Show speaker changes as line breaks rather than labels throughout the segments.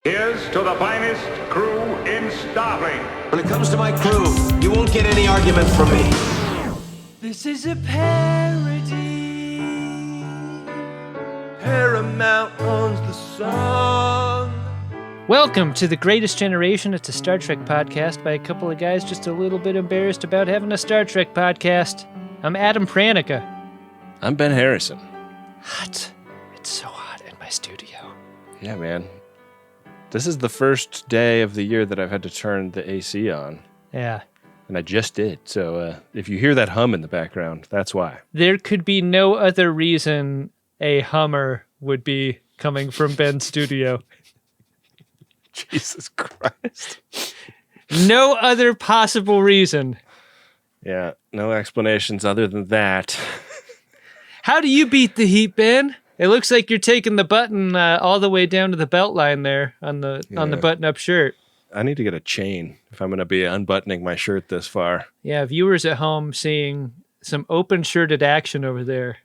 Here's to the finest crew in Starfleet.
When it comes to my crew, you won't get any argument from me.
This is a parody. Paramount owns the song.
Welcome to The Greatest Generation. It's a Star Trek podcast by a couple of guys just a little bit embarrassed about having a Star Trek podcast. I'm Adam Pranica.
I'm Ben Harrison.
Hot. It's so hot in my studio.
Yeah, man. This is the first day of the year that I've had to turn the AC on.
Yeah.
And I just did. So if you hear that hum in the background, that's why.
There could be no other reason a Hummer would be coming from Ben's studio.
Jesus Christ.
No other possible reason.
Yeah, no explanations other than that.
How do you beat the heat, Ben? It looks like you're taking the button all the way down to the belt line there on the button-up shirt.
I need to get a chain if I'm going to be unbuttoning my shirt this far.
Yeah, viewers at home seeing some open-shirted action over there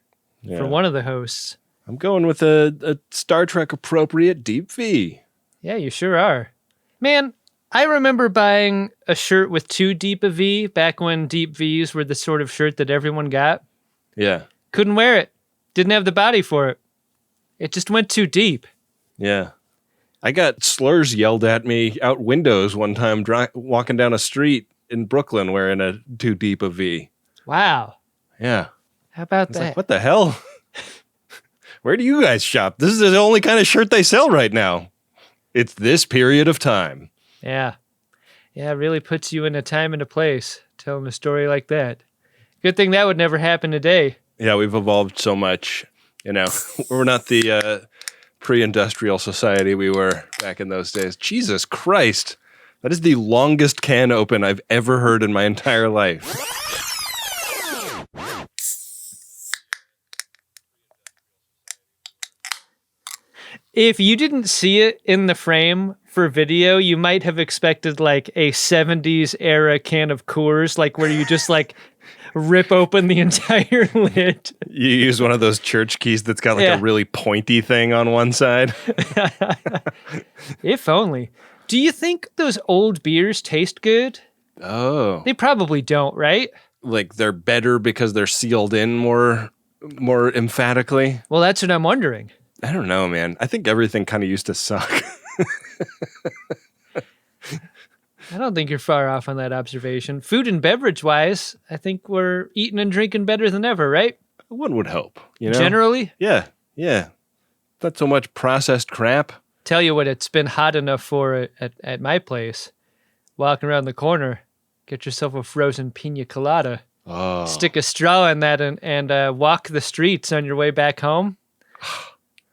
for one of the hosts.
I'm going with a Star Trek-appropriate deep V.
Yeah, you sure are. Man, I remember buying a shirt with too deep a V back when deep Vs were the sort of shirt that everyone got.
Yeah.
Couldn't wear it. Didn't have the body for it. It just went too deep.
Yeah. I got slurs yelled at me out windows one time walking down a street in Brooklyn wearing a too deep a V.
Wow.
Yeah.
How about
that?
that?
Like, what the hell? Where do you guys shop? This is the only kind of shirt they sell right now. It's this period of time.
Yeah. Yeah, it really puts you in a time and a place telling a story like that. Good thing that would never happen today.
Yeah, we've evolved so much. You know, we're not the pre-industrial society we were back in those days. Jesus Christ. That is the longest can open I've ever heard in my entire life.
If you didn't see it in the frame for video, you might have expected like a 70s era can of Coors, like where you just like rip open the entire lid.
You use one of those church keys that's got like a really pointy thing on one side.
If only. Do you think those old beers taste good?
Oh.
They probably don't, right?
Like they're better because they're sealed in more emphatically?
Well, that's what I'm wondering.
I don't know, man. I think everything kind of used to suck.
I don't think you're far off on that observation. Food and beverage-wise, I think we're eating and drinking better than ever, right?
One would hope, you know?
Generally?
Yeah. Not so much processed crap.
Tell you what, it's been hot enough for at my place. Walking around the corner, get yourself a frozen pina colada.
Oh.
Stick a straw in that and walk the streets on your way back home.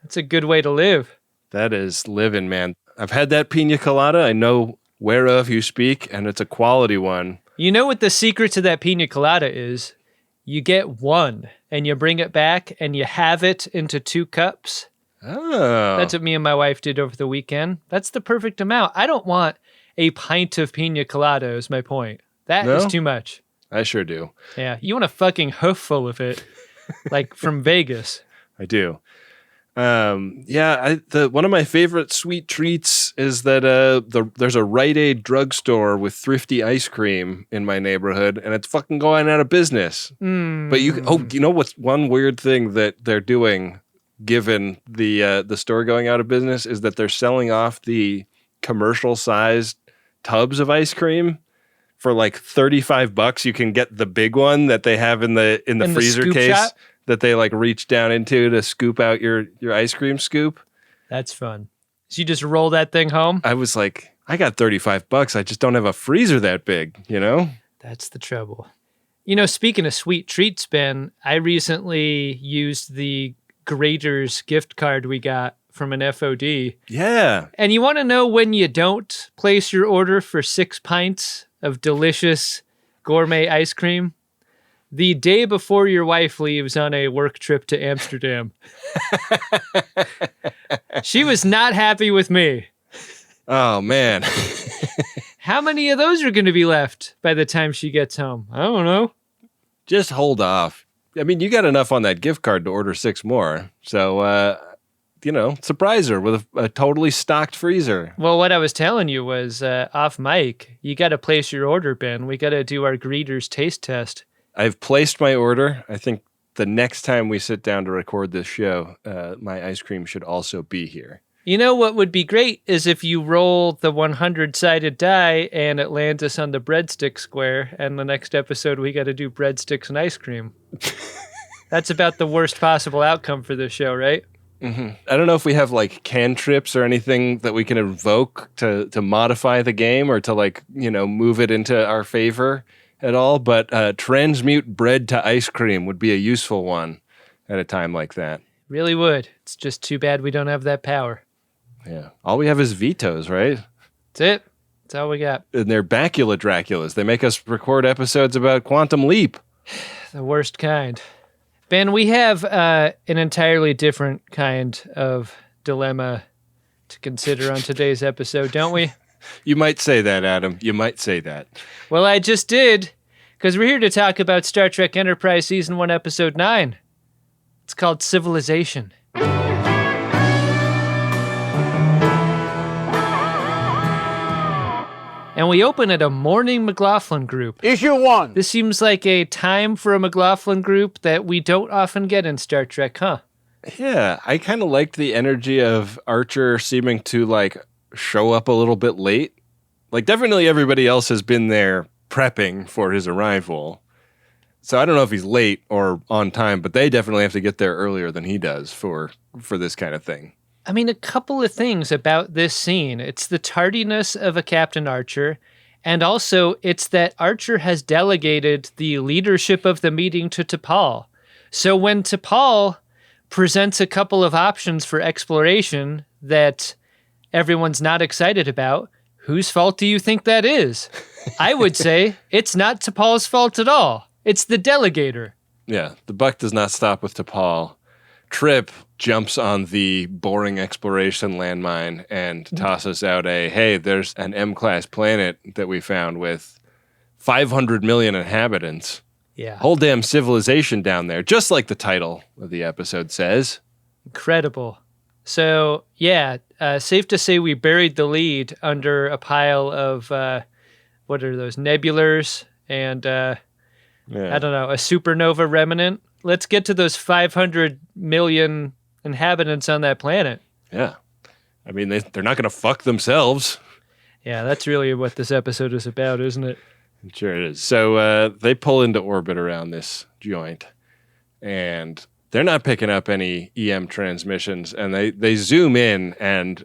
That's a good way to live.
That is living, man. I've had that pina colada. I know whereof you speak, and it's a quality one.
You know what the secret to that pina colada is? You get one, and you bring it back, and you have it into 2 cups.
Oh.
That's what me and my wife did over the weekend. That's the perfect amount. I don't want a pint of pina colada is my point. That is too much.
I sure do.
Yeah, you want a fucking hoof full of it, like from Vegas.
I do. One of my favorite sweet treats is that there's a Rite Aid drugstore with Thrifty ice cream in my neighborhood, and it's fucking going out of business. But you know what's one weird thing that they're doing, given the store going out of business, is that they're selling off the commercial sized tubs of ice cream for like $35. You can get the big one that they have in the freezer case. Shop? That they like reach down into to scoop out your ice cream scoop.
That's fun. So you just roll that thing home?
I was like, I got $35. I just don't have a freezer that big, you know?
That's the trouble. You know, speaking of sweet treats, Ben, I recently used the Grater's gift card we got from an FOD.
Yeah.
And you want to know when you don't place your order for 6 pints of delicious gourmet ice cream? The day before your wife leaves on a work trip to Amsterdam. She was not happy with me.
Oh, man.
How many of those are going to be left by the time she gets home? I don't know.
Just hold off. I mean, you got enough on that gift card to order 6 more. So surprise her with a totally stocked freezer.
Well, what I was telling you was off mic, you got to place your order, Ben. We got to do our greeters taste test.
I've placed my order. I think the next time we sit down to record this show, my ice cream should also be here.
You know what would be great is if you roll the 100-sided die and it lands us on the breadstick square, and the next episode we got to do breadsticks and ice cream. That's about the worst possible outcome for this show, right?
Mm-hmm. I don't know if we have like cantrips or anything that we can invoke to modify the game or to move it into our favor at all, but transmute bread to ice cream would be a useful one at a time like that.
Really would. It's just too bad we don't have that power.
Yeah. All we have is vetoes, right?
That's it. That's all we got.
And they're Bacula Draculas. They make us record episodes about Quantum Leap.
The worst kind. Ben, we have an entirely different kind of dilemma to consider on today's episode, don't we?
You might say that, Adam. You might say that.
Well, I just did, because we're here to talk about Star Trek Enterprise Season 1, Episode 9. It's called Civilization. And we open at a morning McLaughlin group.
Issue 1.
This seems like a time for a McLaughlin group that we don't often get in Star Trek, huh?
Yeah, I kind of liked the energy of Archer seeming to show up a little bit late. Definitely everybody else has been there prepping for his arrival. So I don't know if he's late or on time, but they definitely have to get there earlier than he does for this kind of thing.
I mean, a couple of things about this scene. It's the tardiness of a Captain Archer, and also it's that Archer has delegated the leadership of the meeting to T'Pol. So when T'Pol presents a couple of options for exploration that everyone's not excited about, whose fault do you think that is? I would say it's not T'Pol's fault at all. It's the delegator.
Yeah, the buck does not stop with T'Pol. Trip jumps on the boring exploration landmine and tosses out hey, there's an M-class planet that we found with 500 million inhabitants.
Yeah.
Whole damn civilization down there, just like the title of the episode says.
Incredible. So, yeah, safe to say we buried the lead under a pile of, what are those, nebulars and, I don't know, a supernova remnant. Let's get to those 500 million inhabitants on that planet.
Yeah. I mean, they're not going to fuck themselves.
Yeah, that's really what this episode is about, isn't it?
Sure it is. So they pull into orbit around this joint, and they're not picking up any EM transmissions, and they zoom in, and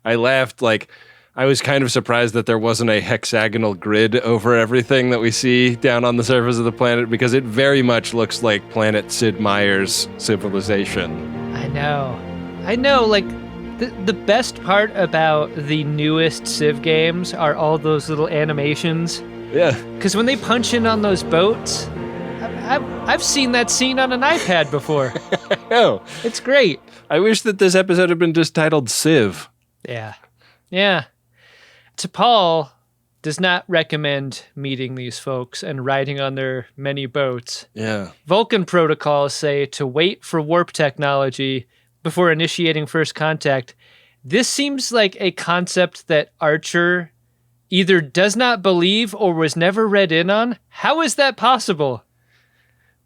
I laughed I was kind of surprised that there wasn't a hexagonal grid over everything that we see down on the surface of the planet, because it very much looks like planet Sid Meier's civilization.
I know. The best part about the newest Civ games are all those little animations.
Yeah.
Because when they punch in on those boats, I've seen that scene on an iPad before.
Oh.
It's great.
I wish that this episode had been just titled Civ.
Yeah. Yeah. T'Pol does not recommend meeting these folks and riding on their many boats.
Yeah.
Vulcan protocols say to wait for warp technology before initiating first contact. This seems like a concept that Archer either does not believe or was never read in on. How is that possible?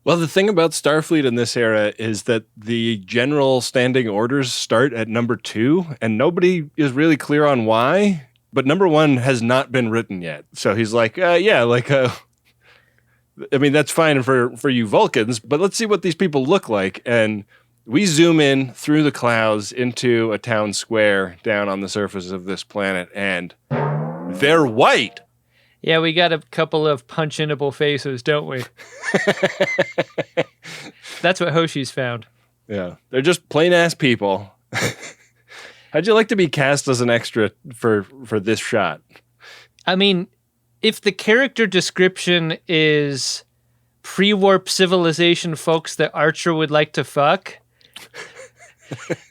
Well, the thing about Starfleet in this era is that the general standing orders start at number 2, and nobody is really clear on why. But number 1 has not been written yet. So he's like, I mean, that's fine for you Vulcans, but let's see what these people look like. And we zoom in through the clouds into a town square down on the surface of this planet, and they're white.
Yeah, we got a couple of punch-inable faces, don't we? That's what Hoshi's found.
Yeah, they're just plain-ass people. How'd you like to be cast as an extra for this shot?
I mean, if the character description is pre-warp civilization folks that Archer would like to fuck,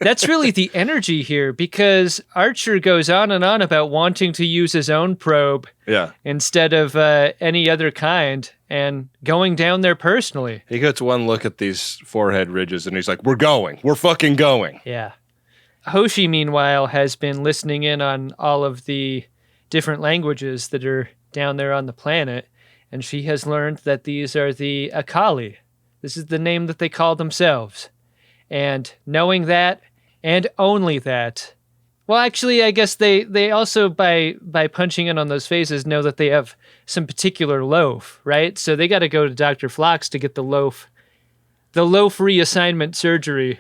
that's really the energy here, because Archer goes on about wanting to use his own probe
instead
of any other kind. and going down there personally.
He gets one look at these forehead ridges and he's like, we're going. We're fucking going.
Yeah. Hoshi, meanwhile, has been listening in on all of the different languages that are down there on the planet, and she has learned that these are the Akaali. This is the name that they call themselves. And knowing that, and only that, well, actually, I guess they also, by punching in on those faces, know that they have some particular loaf, right? So they got to go to Dr. Phlox to get the loaf reassignment surgery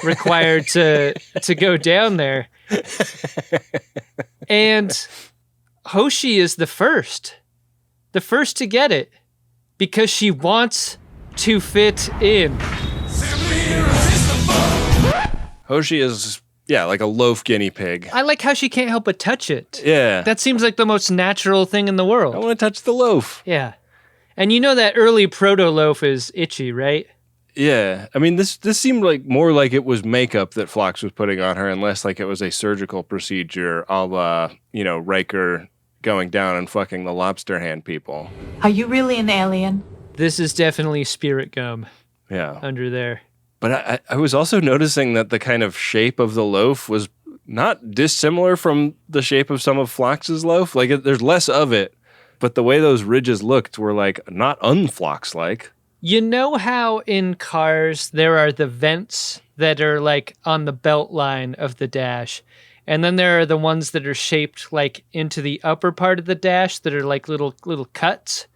required to go down there. And Hoshi is the first to get it because she wants to fit in.
Hoshi is, like a loaf guinea pig.
I like how she can't help but touch it.
Yeah.
That seems like the most natural thing in the world.
I want to touch the loaf.
Yeah. And you know that early proto-loaf is itchy, right?
Yeah. I mean, this seemed like more like it was makeup that Phlox was putting on her and less like it was a surgical procedure a la, Riker going down and fucking the lobster hand people.
Are you really an alien?
This is definitely spirit gum under there.
But I was also noticing that the kind of shape of the loaf was not dissimilar from the shape of some of Phlox's loaf. Like, there's less of it, but the way those ridges looked were, like, not un-Phlox-like.
You know how in cars there are the vents that are, like, on the belt line of the dash, and then there are the ones that are shaped, like, into the upper part of the dash that are, like, little cuts,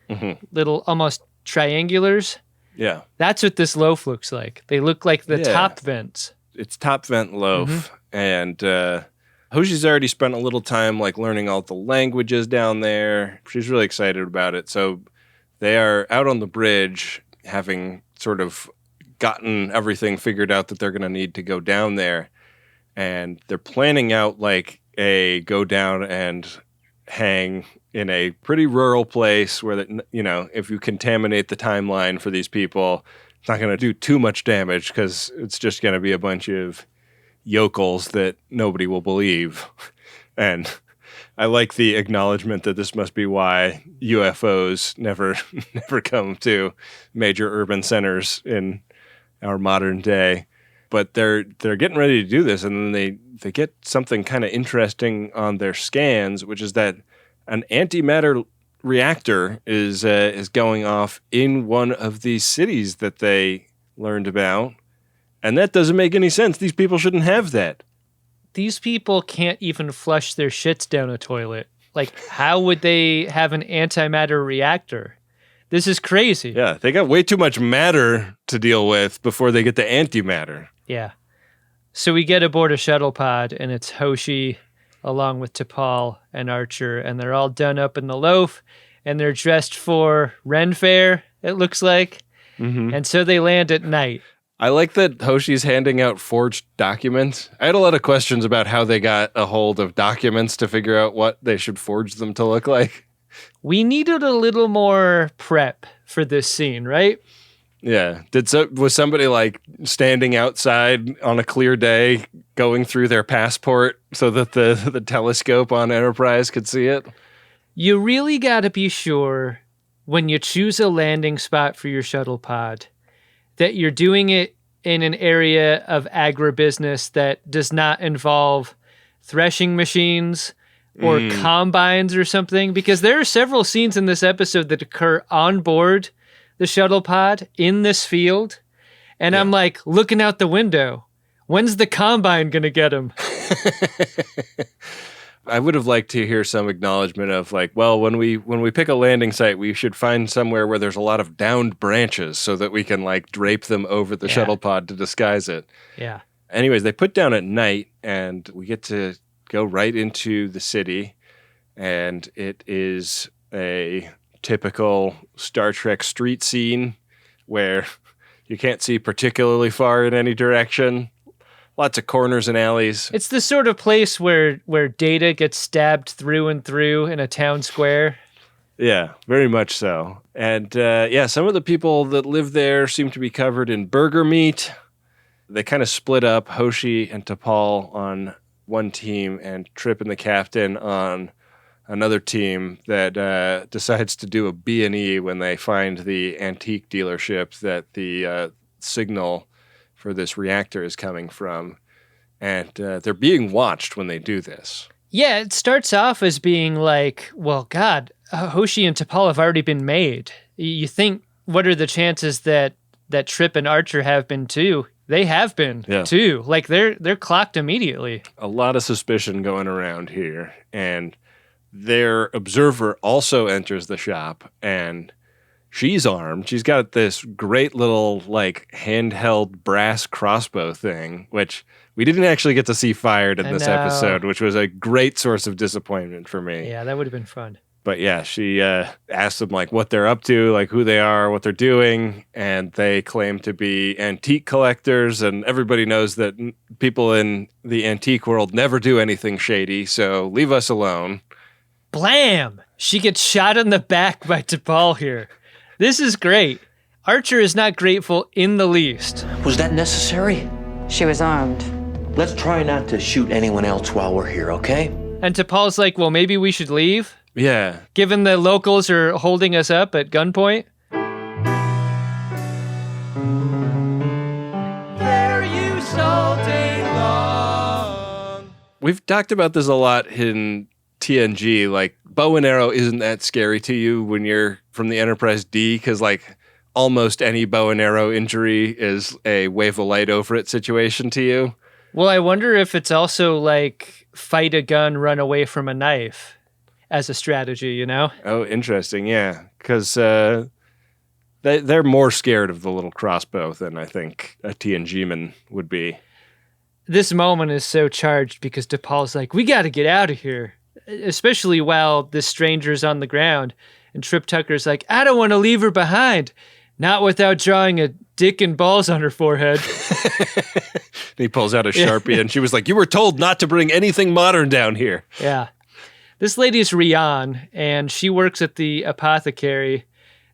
little almost triangulars?
Yeah.
That's what this loaf looks like. They look like the top vents.
It's top vent loaf. And Hoshi's already spent a little time like learning all the languages down there. She's really excited about it. So they are out on the bridge having sort of gotten everything figured out that they're going to need to go down there. And they're planning out like a go down and hang in a pretty rural place where, if you contaminate the timeline for these people, it's not going to do too much damage because it's just going to be a bunch of yokels that nobody will believe. And I like the acknowledgement that this must be why UFOs never come to major urban centers in our modern day. But they're getting ready to do this, and then they get something kind of interesting on their scans, which is that an antimatter reactor is going off in one of these cities that they learned about. And that doesn't make any sense. These people shouldn't have that.
These people can't even flush their shits down a toilet. Like, how would they have an antimatter reactor? This is crazy.
Yeah, they got way too much matter to deal with before they get the antimatter.
Yeah. So we get aboard a shuttle pod, and it's Hoshi along with T'Pol and Archer, and they're all done up in the loaf, and they're dressed for Ren Fair, it looks like. And so they land at night.
I like that Hoshi's handing out forged documents. I had a lot of questions about how they got a hold of documents to figure out what they should forge them to look like.
We needed a little more prep for this scene, right?
Yeah. Was somebody like standing outside on a clear day going through their passport so that the telescope on Enterprise could see it?
You really got to be sure when you choose a landing spot for your shuttle pod that you're doing it in an area of agribusiness that does not involve threshing machines or combines or something, because there are several scenes in this episode that occur on board the shuttle pod in this field, and I'm like looking out the window. When's the combine gonna get him?
I would have liked to hear some acknowledgement of like, well, when we pick a landing site, we should find somewhere where there's a lot of downed branches so that we can like drape them over the shuttle pod to disguise it.
Yeah.
Anyways, they put down at night, and we get to go right into the city, and it is a typical Star Trek street scene where you can't see particularly far in any direction. Lots of corners and alleys.
It's the sort of place where Data gets stabbed through and through in a town square.
Yeah, very much so. And some of the people that live there seem to be covered in burger meat. They kind of split up, Hoshi and T'Pol on one team and Trip and the captain on another team that decides to do a B&E when they find the antique dealership that the signal for this reactor is coming from. And they're being watched when they do this.
Yeah, it starts off as being like, well, God, Hoshi and T'Pol have already been made. You think, what are the chances that Trip and Archer have been too? They have been too. Like they're clocked immediately.
A lot of suspicion going around here. And their observer also enters the shop, and she's armed. She's got this great little like handheld brass crossbow thing, which we didn't actually get to see fired in this episode, which was a great source of disappointment for me.
Yeah, that would have been fun.
But yeah, she asks them like what they're up to, like who they are, what they're doing, and they claim to be antique collectors, and everybody knows that people in the antique world never do anything shady, so leave us alone.
Blam! She gets shot in the back by T'Pol here. This is great. Archer is not grateful in the least.
Was that necessary?
She was armed.
Let's try not to shoot anyone else while we're here, okay?
And T'Pol's like, well, maybe we should leave?
Yeah.
Given the locals are holding us up at gunpoint?
Hear you all day long.
We've talked about this a lot in TNG. Like, bow and arrow isn't that scary to you when you're from the Enterprise D, because, like, almost any bow and arrow injury is a wave a light over it situation to you.
Well, I wonder if it's also like fight a gun, run away from a knife as a strategy, you know?
Oh, interesting. Yeah. Because they're more scared of the little crossbow than I think a TNG-man would be.
This moment is so charged because T'Pol's like, we got to get out of here, especially while this stranger's on the ground. And Trip Tucker's like, I don't want to leave her behind. Not without drawing a dick and balls on her forehead.
He pulls out a Sharpie, and she was like, you were told not to bring anything modern down here.
Yeah. This lady is Rian, and she works at the apothecary.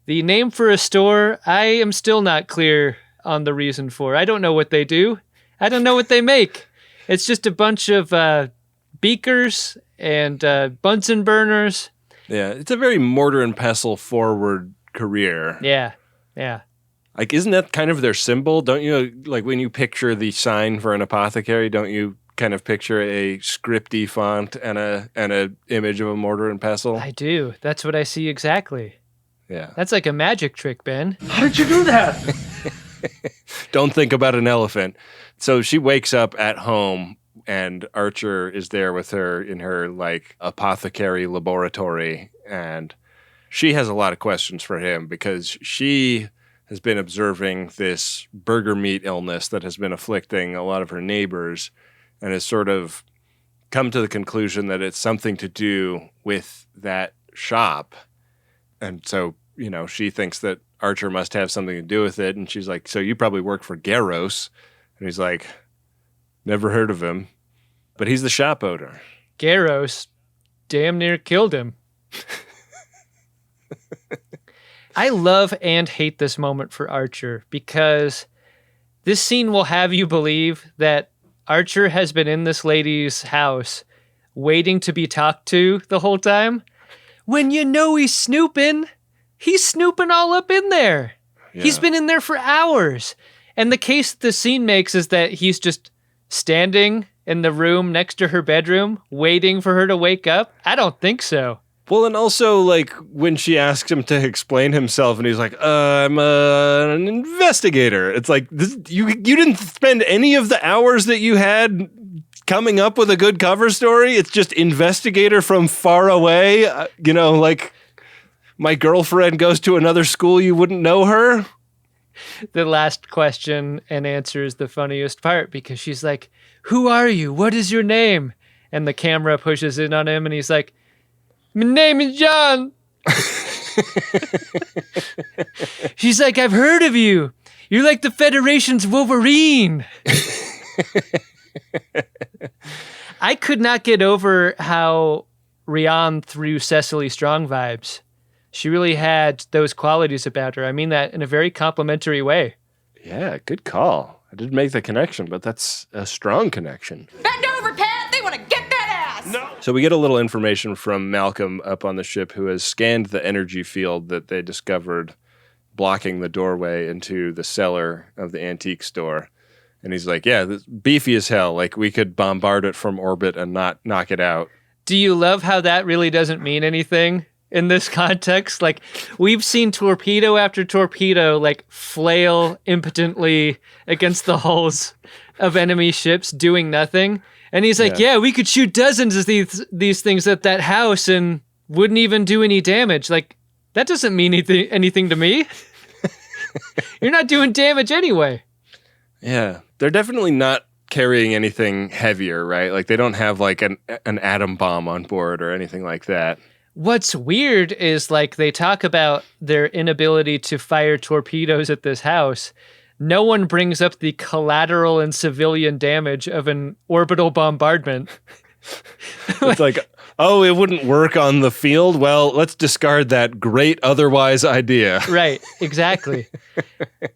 The name for a store, I am still not clear on the reason for. I don't know what they do. I don't know what they make. It's just a bunch of beakers and Bunsen burners.
Yeah, it's a very mortar and pestle forward career.
Yeah.
Like, isn't that kind of their symbol? Don't you, like, when you picture the sign for an apothecary, don't you kind of picture a scripty font and a image of a mortar and pestle?
I do. That's what I see exactly.
Yeah.
That's like a magic trick, Ben.
How did you do that?
Don't think about an elephant. So she wakes up at home, and Archer is there with her in her, like, apothecary laboratory, and she has a lot of questions for him because she has been observing this burger meat illness that has been afflicting a lot of her neighbors, and has sort of come to the conclusion that it's something to do with that shop. And so, you know, she thinks that Archer must have something to do with it. And she's like, so you probably work for Garros. And he's like, never heard of him. But he's the shop owner.
Garros damn near killed him. I love and hate this moment for Archer because this scene will have you believe that Archer has been in this lady's house waiting to be talked to the whole time. When you know he's snooping all up in there. Yeah. He's been in there for hours. And the case the scene makes is that he's just standing in the room next to her bedroom waiting for her to wake up. I don't think so.
Well, and also, like, when she asks him to explain himself, and he's like, I'm an investigator. It's like, you didn't spend any of the hours that you had coming up with a good cover story. It's just investigator from far away. You know, like, my girlfriend goes to another school, you wouldn't know her.
The last question and answer is the funniest part because she's like, who are you? What is your name? And the camera pushes in on him, and he's like, my name is John. She's like, I've heard of you. You're like the Federation's Wolverine. I could not get over how Rian threw Cecily Strong vibes. She really had those qualities about her. I mean that in a very complimentary way.
Yeah, good call. I didn't make the connection, but that's a strong connection.
Bend over, Pat. They want to get that ass.
So we get a little information from Malcolm up on the ship, who has scanned the energy field that they discovered blocking the doorway into the cellar of the antique store. And he's like, yeah, this beefy as hell. Like, we could bombard it from orbit and not knock it out.
Do you love how that really doesn't mean anything in this context? Like, we've seen torpedo after torpedo, like, flail impotently against the hulls of enemy ships doing nothing. And he's like, yeah, we could shoot dozens of these things at that house and wouldn't even do any damage. Like, that doesn't mean anything to me. You're not doing damage anyway.
Yeah, they're definitely not carrying anything heavier, right? Like, they don't have like an atom bomb on board or anything like that.
What's weird is, like, they talk about their inability to fire torpedoes at this house. No one brings up the collateral and civilian damage of an orbital bombardment.
It's like, oh, it wouldn't work on the field? Well, let's discard that great otherwise idea.
Right, exactly.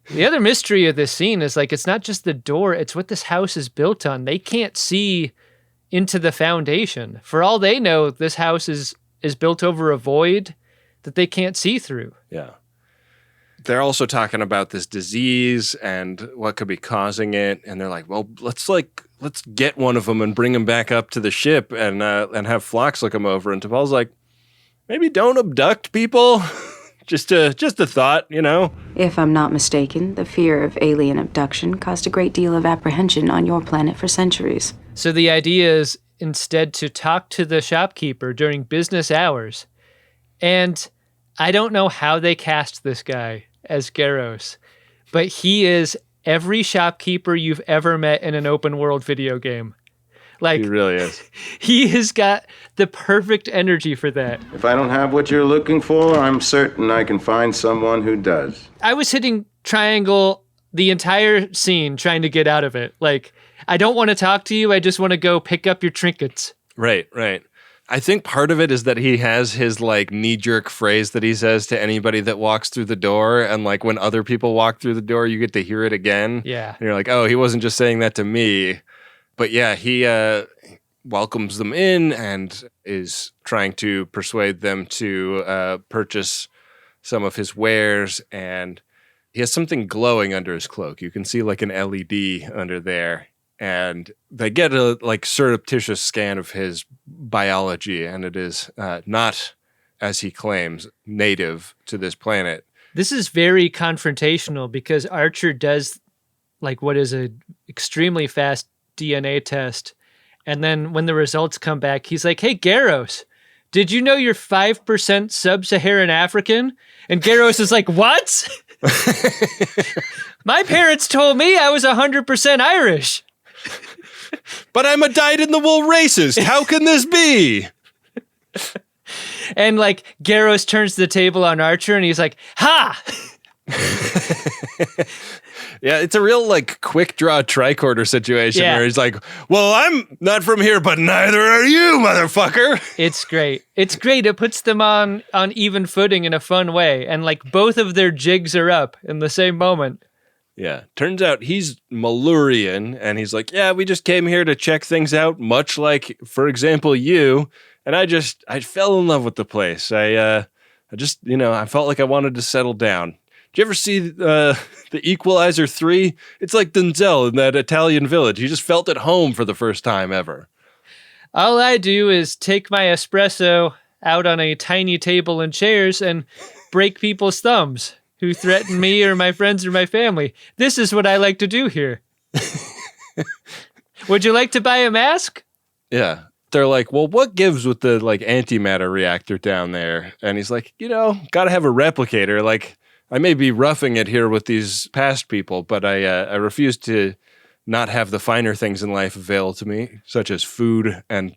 The other mystery of this scene is, like, it's not just the door, it's what this house is built on. They can't see into the foundation. For all they know, this house is built over a void that they can't see through.
Yeah. They're also talking about this disease and what could be causing it. And they're like, well, let's get one of them and bring him back up to the ship and have Phlox look him over. And T'Pol's like, maybe don't abduct people. just a thought, you know?
If I'm not mistaken, the fear of alien abduction caused a great deal of apprehension on your planet for centuries.
So the idea is instead to talk to the shopkeeper during business hours. And I don't know how they cast this guy as Garros, but he is every shopkeeper you've ever met in an open world video game. Like,
He really is.
He has got the perfect energy for that.
If I don't have what you're looking for, I'm certain I can find someone who does.
I was hitting triangle the entire scene trying to get out of it. Like, I don't want to talk to you. I just want to go pick up your trinkets.
Right. I think part of it is that he has his like knee-jerk phrase that he says to anybody that walks through the door, and like when other people walk through the door, you get to hear it again.
Yeah.
And you're like, oh, he wasn't just saying that to me. But yeah, he welcomes them in and is trying to persuade them to purchase some of his wares, and he has something glowing under his cloak. You can see like an LED under there. And they get a like surreptitious scan of his biology, and it is not, as he claims, native to this planet.
This is very confrontational because Archer does like what is a extremely fast DNA test. And then when the results come back, he's like, hey, Garros, did you know you're 5% sub-Saharan African? And Garros is like, what? My parents told me I was 100% Irish.
But I'm a dyed-in-the-wool racist. How can this be?
And like Garros turns the table on Archer and he's like, ha!
Yeah, it's a real like quick draw tricorder situation where he's like, well, I'm not from here, but neither are you, motherfucker.
It's great. It's great. It puts them on even footing in a fun way. And like both of their jigs are up in the same moment.
Yeah, turns out he's Malurian, and he's like, yeah, we just came here to check things out, much like, for example, you. And I fell in love with the place. I just, I felt like I wanted to settle down. Did you ever see the Equalizer 3? It's like Denzel in that Italian village. He just felt at home for the first time ever.
All I do is take my espresso out on a tiny table and chairs and break people's thumbs who threaten me or my friends or my family. This is what I like to do here. Would you like to buy a mask?
Yeah. They're like, well, what gives with the like antimatter reactor down there? And he's like, gotta have a replicator. Like, I may be roughing it here with these past people, but I refuse to not have the finer things in life available to me, such as food and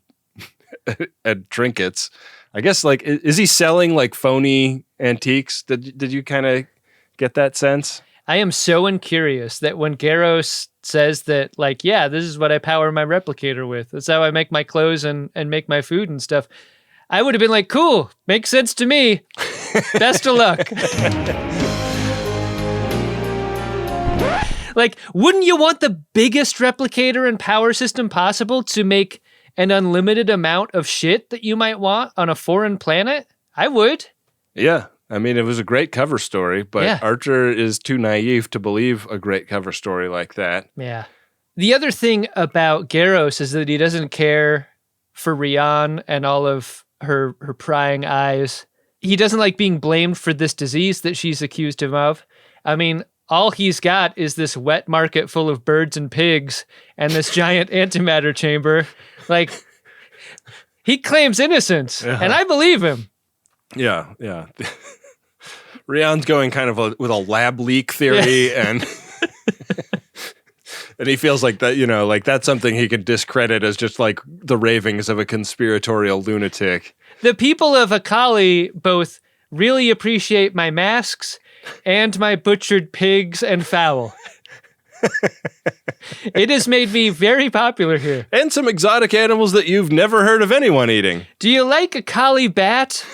and trinkets. I guess, like, is he selling like phony antiques? Did you kind of get that sense?
I am so incurious that when Garros says that, like, yeah, this is what I power my replicator with. That's how I make my clothes and make my food and stuff. I would have been like, cool, makes sense to me. Best of luck. Like, wouldn't you want the biggest replicator and power system possible to make an unlimited amount of shit that you might want on a foreign planet, I would.
Yeah. I mean, it was a great cover story, but
Yeah.
Archer is too naive to believe a great cover story like that.
Yeah. The other thing about Garros is that he doesn't care for Rian and all of her prying eyes. He doesn't like being blamed for this disease that she's accused him of. I mean, all he's got is this wet market full of birds and pigs and this giant antimatter chamber. Like, he claims innocence, and I believe him.
Yeah, yeah. Rian's going kind of with a lab leak theory, and and he feels like that, like that's something he could discredit as just like the ravings of a conspiratorial lunatic.
The people of Akaali both really appreciate my masks and my butchered pigs and fowl. It has made me very popular here.
And some exotic animals that you've never heard of anyone eating.
Do you like Akaali bat?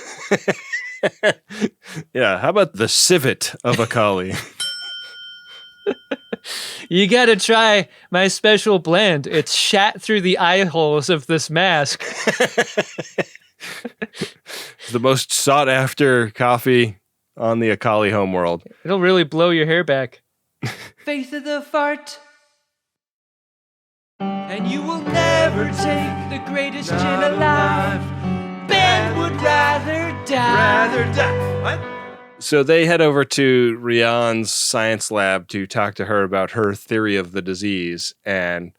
Yeah, how about the civet of Akaali?
You gotta try my special blend. It's shat through the eye holes of this mask.
The most sought after coffee on the Akaali homeworld.
It'll really blow your hair back.
Face of the fart. And you will never take the greatest gin alive. Ben would rather die.
What?
So they head over to Rian's science lab to talk to her about her theory of the disease. And,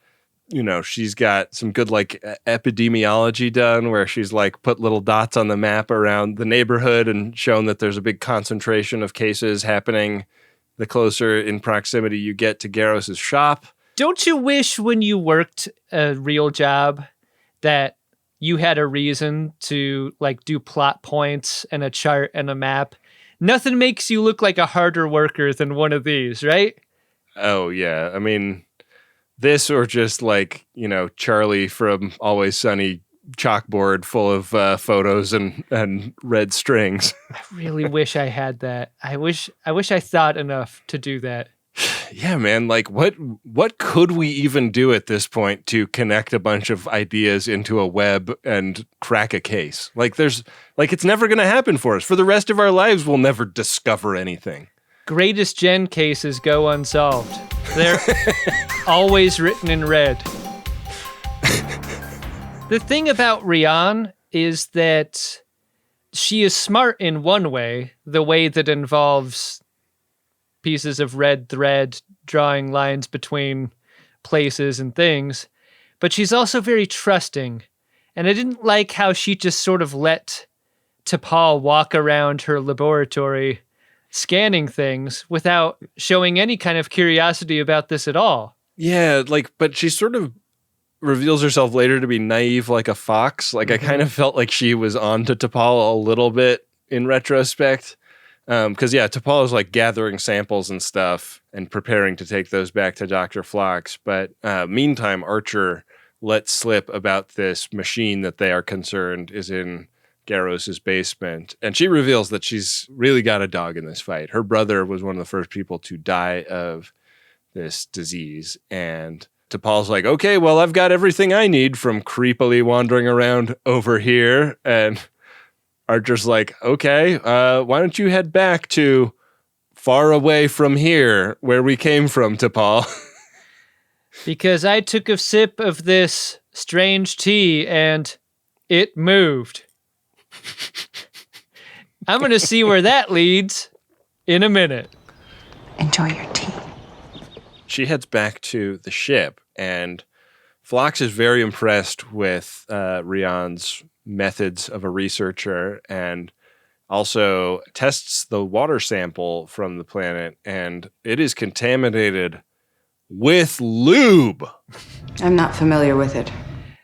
she's got some good epidemiology done where she's put little dots on the map around the neighborhood and shown that there's a big concentration of cases happening the closer in proximity you get to Garros' shop.
Don't you wish when you worked a real job that you had a reason to do plot points and a chart and a map? Nothing makes you look like a harder worker than one of these, right?
Oh, yeah. I mean, this or just Charlie from Always Sunny chalkboard full of photos and red strings.
I really wish I had that. I wish I thought enough to do that.
Yeah, man. What could we even do at this point to connect a bunch of ideas into a web and crack a case? It's never going to happen for us. For the rest of our lives, we'll never discover anything.
Greatest gen cases go unsolved. They're always written in red. The thing about Rian is that she is smart in one way, the way that involves pieces of red thread drawing lines between places and things, but she's also very trusting. And I didn't like how she just sort of let T'Pol walk around her laboratory scanning things without showing any kind of curiosity about this at all.
Yeah, but she sort of reveals herself later to be naive like a fox. I kind of felt like she was on to T'Pol a little bit in retrospect. Because, T'Pol is gathering samples and stuff and preparing to take those back to Dr. Phlox. But meantime, Archer lets slip about this machine that they are concerned is in Garros' basement. And she reveals that she's really got a dog in this fight. Her brother was one of the first people to die of this disease. And T'Pol's like, okay, well, I've got everything I need from creepily wandering around over here. And Archer's like, okay, why don't you head back to far away from here where we came from, T'Pol?
Because I took a sip of this strange tea and it moved. I'm going to see where that leads in a minute.
Enjoy your tea.
She heads back to the ship, and Phlox is very impressed with Rian's methods of a researcher and also tests the water sample from the planet, and it is contaminated with lube.
I'm not familiar with it.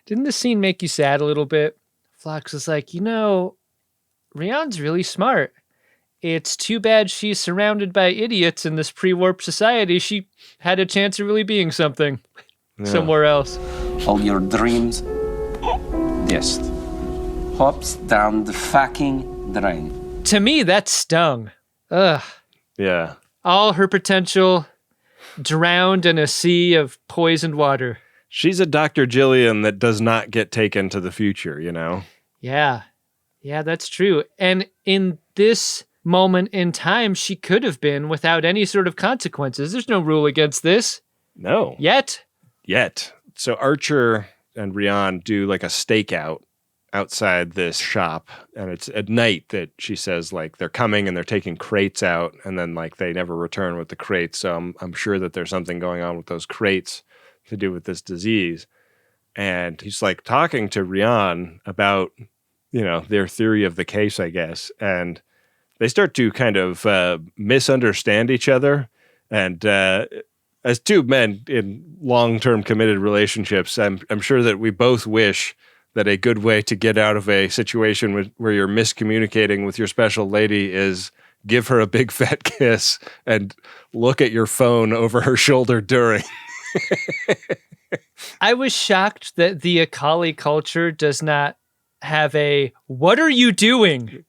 Didn't the scene make you sad a little bit? Phlox is like, Rian's really smart. It's too bad she's surrounded by idiots in this pre-warp society. She had a chance of really being something somewhere else.
All your dreams, just hops down the fucking drain.
To me, that stung. Ugh.
Yeah.
All her potential drowned in a sea of poisoned water.
She's a Dr. Jillian that does not get taken to the future, you know?
Yeah. Yeah, that's true. And in this moment in time, she could have been without any sort of consequences. There's no rule against this.
No.
Yet.
So Archer and Rian do like a stakeout outside this shop, and it's at night that she says like they're coming and they're taking crates out, and then like they never return with the crates. So I'm sure that there's something going on with those crates to do with this disease. And he's like talking to Rian about, you know, their theory of the case, I guess. And they start to kind of misunderstand each other. And as two men in long-term committed relationships, I'm sure that we both wish that a good way to get out of a situation where you're miscommunicating with your special lady is give her a big fat kiss and look at your phone over her shoulder during.
I was shocked that the Akaali culture does not have a "what are you doing"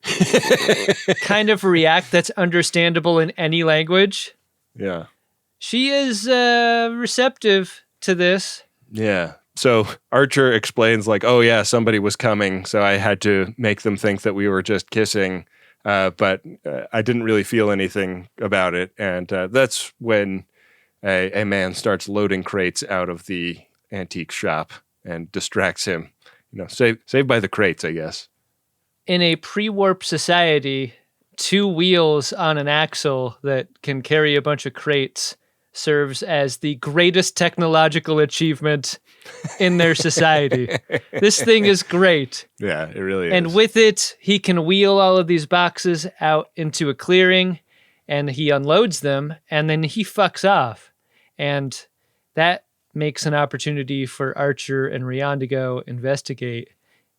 kind of react that's understandable in any language.
Yeah.
She is receptive to this.
Yeah. So Archer explains like, oh yeah, somebody was coming, so I had to make them think that we were just kissing, but I didn't really feel anything about it. And that's when a man starts loading crates out of the antique shop and distracts him. You know, saved by the crates, I guess.
In a pre-warp society, 2 wheels on an axle that can carry a bunch of crates serves as the greatest technological achievement in their society. This thing is great.
Yeah, it really is.
And with it, he can wheel all of these boxes out into a clearing, and he unloads them, and then he fucks off. And that makes an opportunity for Archer and Rian to go investigate.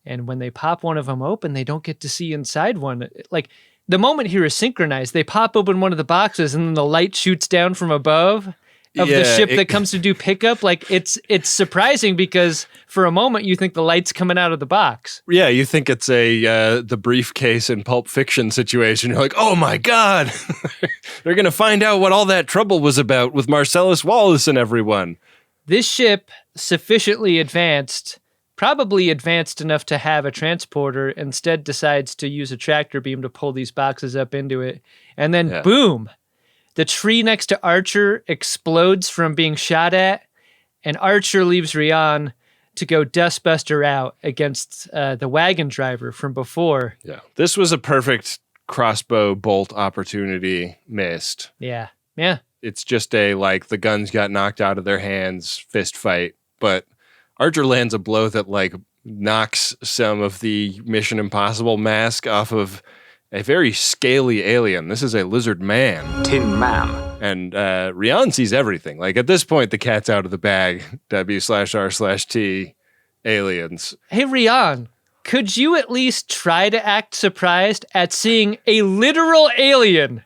And when they pop one of them open, they don't get to see inside one. Like, the moment here is synchronized. They pop open one of the boxes, and then the light shoots down from above of the ship that comes to do pickup. Like, it's surprising because for a moment you think the light's coming out of the box.
Yeah, you think it's the briefcase in Pulp Fiction situation. You're like, oh my God, they're going to find out what all that trouble was about with Marcellus Wallace and everyone.
This ship, sufficiently advanced, probably advanced enough to have a transporter, instead decides to use a tractor beam to pull these boxes up into it. And then boom, the tree next to Archer explodes from being shot at, and Archer leaves Rian to go dustbuster out against the wagon driver from before.
Yeah, this was a perfect crossbow bolt opportunity missed.
Yeah.
It's just the guns got knocked out of their hands, fist fight, but Archer lands a blow that knocks some of the Mission Impossible mask off of a very scaly alien. This is a lizard man.
Tin Man.
And Rian sees everything. Like, at this point, the cat's out of the bag. W/R/T aliens.
Hey, Rian, could you at least try to act surprised at seeing a literal alien?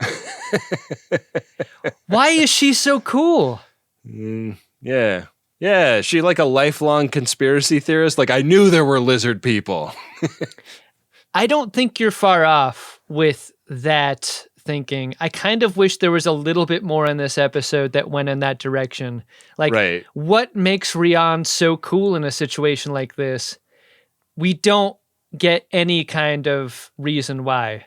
Why is she so cool?
Yeah. Yeah, she like a lifelong conspiracy theorist. Like, I knew there were lizard people.
I don't think you're far off with that thinking. I kind of wish there was a little bit more in this episode that went in that direction. Like, what makes Rian so cool in a situation like this? We don't get any kind of reason why.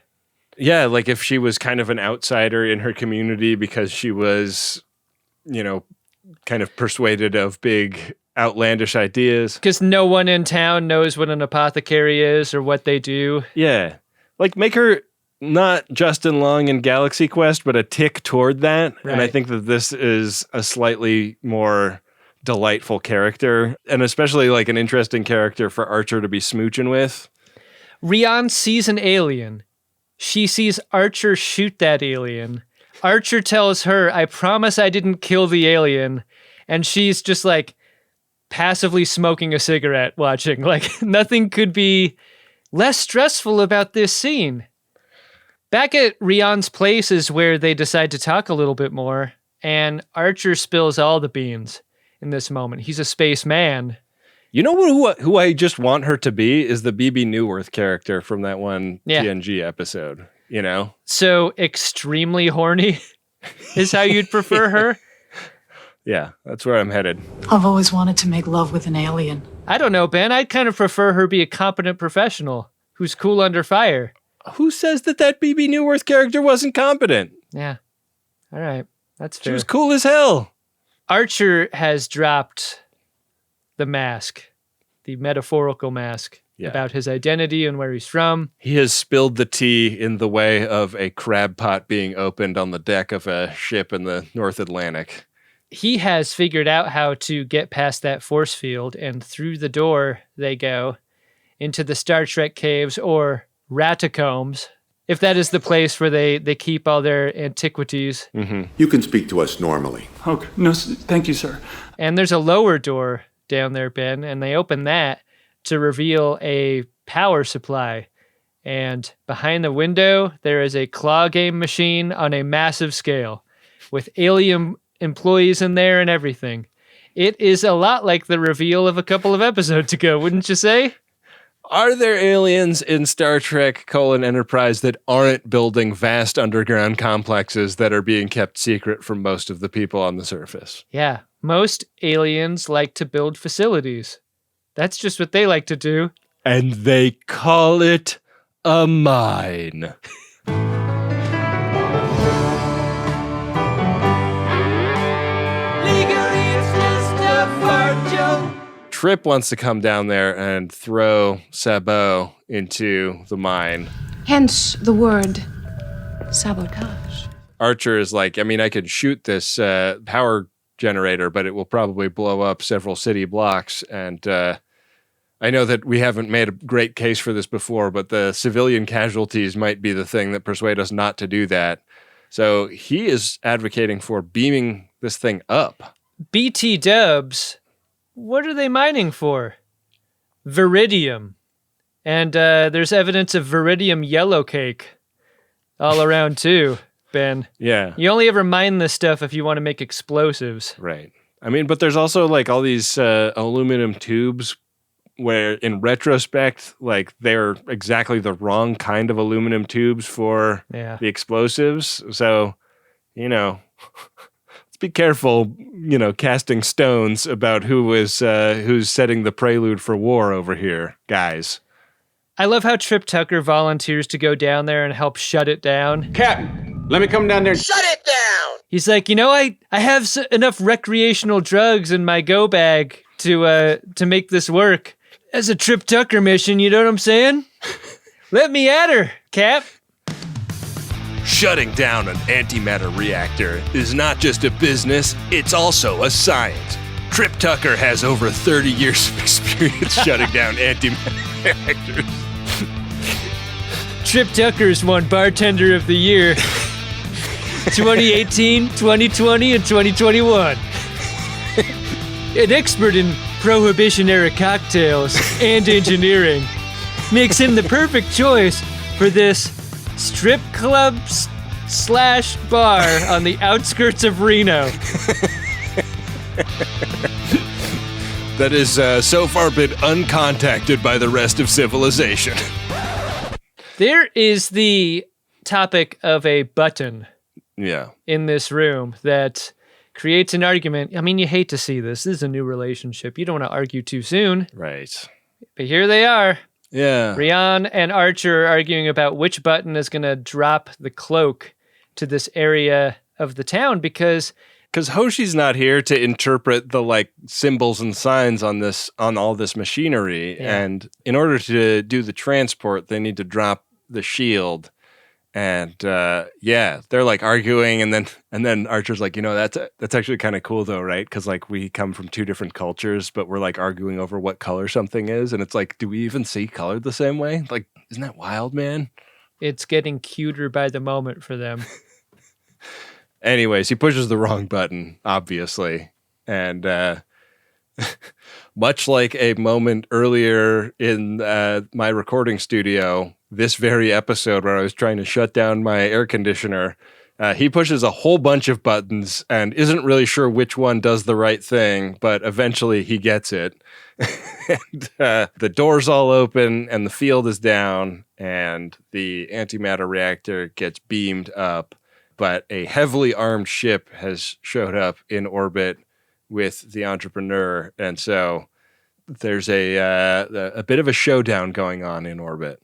Yeah, like if she was kind of an outsider in her community because she was, you know, kind of persuaded of big outlandish ideas.
Because no one in town knows what an apothecary is or what they do.
Yeah. Like, make her not Justin Long in Galaxy Quest, but a tick toward that. Right. And I think that this is a slightly more delightful character, and especially like an interesting character for Archer to be smooching with.
Rian sees an alien. She sees Archer shoot that alien. Archer tells her, I promise I didn't kill the alien. And she's just like passively smoking a cigarette watching. Like, nothing could be less stressful about this scene. Back at Rian's place is where they decide to talk a little bit more. And Archer spills all the beans in this moment. He's a spaceman.
You know who I just want her to be is the BB Newworth character from that one TNG episode, you know?
So extremely horny is how you'd prefer her?
Yeah, that's where I'm headed.
I've always wanted to make love with an alien.
I don't know, Ben. I'd kind of prefer her be a competent professional who's cool under fire.
Who says that BB Newworth character wasn't competent?
Yeah. All right. That's
She
fair.
was cool as hell.
Archer has dropped the mask, the metaphorical mask, about his identity and where he's from.
He has spilled the tea in the way of a crab pot being opened on the deck of a ship in the North Atlantic.
He has figured out how to get past that force field, and through the door they go into the Star Trek caves, or ratacombs, if that is the place where they keep all their antiquities.
Mm-hmm.
You can speak to us normally.
Okay. No, thank you, sir.
And there's a lower door down there, Ben, and they open that to reveal a power supply. And behind the window, there is a claw game machine on a massive scale with alien employees in there and everything. It is a lot like the reveal of a couple of episodes ago, wouldn't you say?
Are there aliens in Star Trek: Enterprise that aren't building vast underground complexes that are being kept secret from most of the people on the surface?
Yeah, most aliens like to build facilities. That's just what they like to do.
And they call it a mine. Trip wants to come down there and throw Sabot into the mine.
Hence the word sabotage.
Archer is like, I mean, I could shoot this power generator, but it will probably blow up several city blocks. And I know that we haven't made a great case for this before, but the civilian casualties might be the thing that persuade us not to do that. So he is advocating for beaming this thing up.
BT dubs, what are they mining for? Viridium. And there's evidence of Viridium yellow cake all around too, Ben.
Yeah.
You only ever mine this stuff if you want to make explosives.
Right. I mean, but there's also like all these aluminum tubes where in retrospect, like they're exactly the wrong kind of aluminum tubes for the explosives. So, you know, let's be careful, you know, casting stones about who's setting the prelude for war over here, guys.
I love how Trip Tucker volunteers to go down there and help shut it down.
Captain, let me come down there and shut it down!
He's like, you know, I have enough recreational drugs in my go bag to make this work. As a Trip Tucker mission, you know what I'm saying? Let me at her, Cap.
Shutting down an antimatter reactor is not just a business, it's also a science. Trip Tucker has over 30 years of experience shutting down antimatter reactors.
Trip Tucker's won Bartender of the Year 2018, 2020, and 2021. An expert in Prohibition-era cocktails and engineering makes him the perfect choice for this strip club slash bar on the outskirts of Reno.
That is so far been uncontacted by the rest of civilization.
There is the topic of a button in this room that creates an argument. I mean, you hate to see this. This is a new relationship. You don't want to argue too soon.
Right.
But here they are.
Yeah.
Rian and Archer are arguing about which button is going to drop the cloak to this area of the town because
Hoshi's not here to interpret the like symbols and signs on all this machinery.
Yeah.
And in order to do the transport, they need to drop the shield. And they're like arguing, and then Archer's like, you know, that's actually kind of cool though, right? Because like we come from two different cultures, but we're like arguing over what color something is, and it's like, do we even see color the same way? Like, isn't that wild, man?
It's getting cuter by the moment for them.
Anyways, he pushes the wrong button, obviously, and much like a moment earlier in my recording studio, this very episode where I was trying to shut down my air conditioner, he pushes a whole bunch of buttons and isn't really sure which one does the right thing, but eventually he gets it. And the door's all open and the field is down and the antimatter reactor gets beamed up, but a heavily armed ship has showed up in orbit with the entrepreneur. And so there's a bit of a showdown going on in orbit.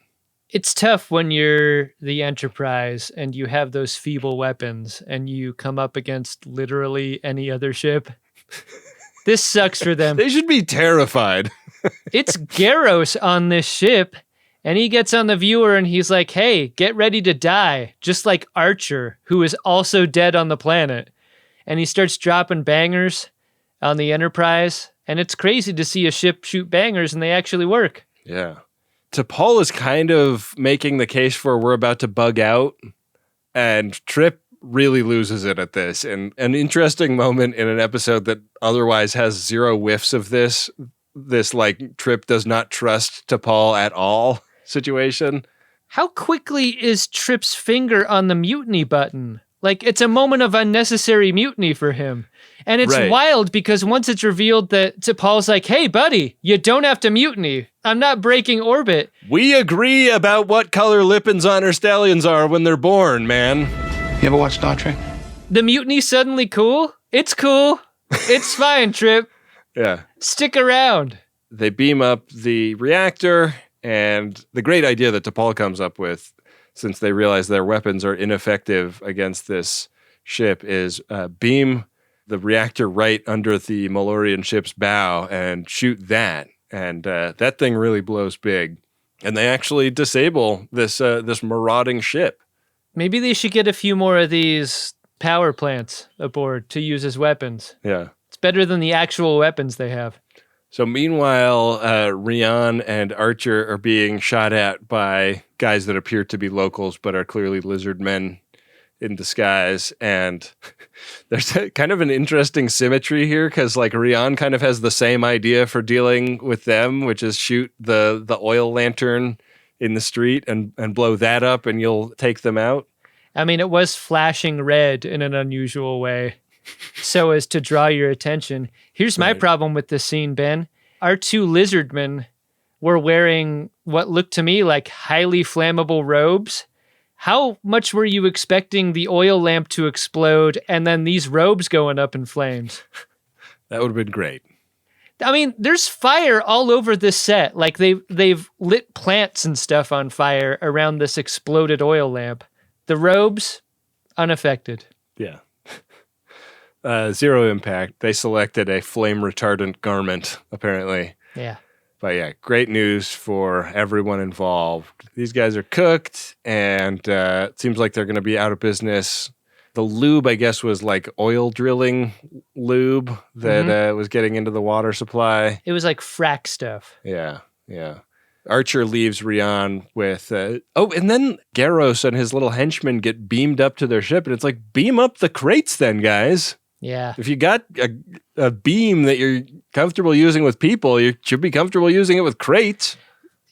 It's tough when you're the Enterprise and you have those feeble weapons and you come up against literally any other ship. This sucks for them.
They should be terrified.
It's Garros on this ship, and he gets on the viewer and he's like, hey, get ready to die, just like Archer, who is also dead on the planet. And he starts dropping bangers on the Enterprise, and it's crazy to see a ship shoot bangers and they actually work.
Yeah. T'Pol is kind of making the case for we're about to bug out, and Trip really loses it at this. And an interesting moment in an episode that otherwise has zero whiffs of this like Trip does not trust T'Pol at all situation.
How quickly is Trip's finger on the mutiny button? Like, it's a moment of unnecessary mutiny for him. And it's wild because once it's revealed that T'Pol's like, hey, buddy, you don't have to mutiny. I'm not breaking orbit.
We agree about what color Lipin's honor stallions are when they're born, man.
You ever watch Star Trek?
The mutiny's suddenly cool? It's cool. It's fine, Trip.
Yeah.
Stick around.
They beam up the reactor, and the great idea that T'Pol comes up with, since they realize their weapons are ineffective against this ship, is beam the reactor right under the Malorian ship's bow and shoot that. And that thing really blows big. And they actually disable this marauding ship.
Maybe they should get a few more of these power plants aboard to use as weapons.
Yeah.
It's better than the actual weapons they have.
So meanwhile, Rian and Archer are being shot at by guys that appear to be locals but are clearly lizard men in disguise. And there's kind of an interesting symmetry here because like Rian kind of has the same idea for dealing with them, which is shoot the oil lantern in the street and blow that up and you'll take them out.
I mean, it was flashing red in an unusual way so as to draw your attention. Here's my problem with this scene, Ben. Our two lizardmen were wearing what looked to me like highly flammable robes. How much were you expecting the oil lamp to explode and then these robes going up in flames?
That would have been great.
I mean, there's fire all over this set. Like they've lit plants and stuff on fire around this exploded oil lamp. The robes, unaffected.
Yeah. Zero impact. They selected a flame retardant garment, apparently.
Yeah.
But yeah, great news for everyone involved. These guys are cooked, and it seems like they're going to be out of business. The lube, I guess, was like oil drilling lube that was getting into the water supply.
It was like frack stuff.
Yeah, yeah. Archer leaves Rian with... and then Garros and his little henchmen get beamed up to their ship, and it's like, beam up the crates then, guys.
Yeah.
If you got a beam that you're comfortable using with people, you should be comfortable using it with crates.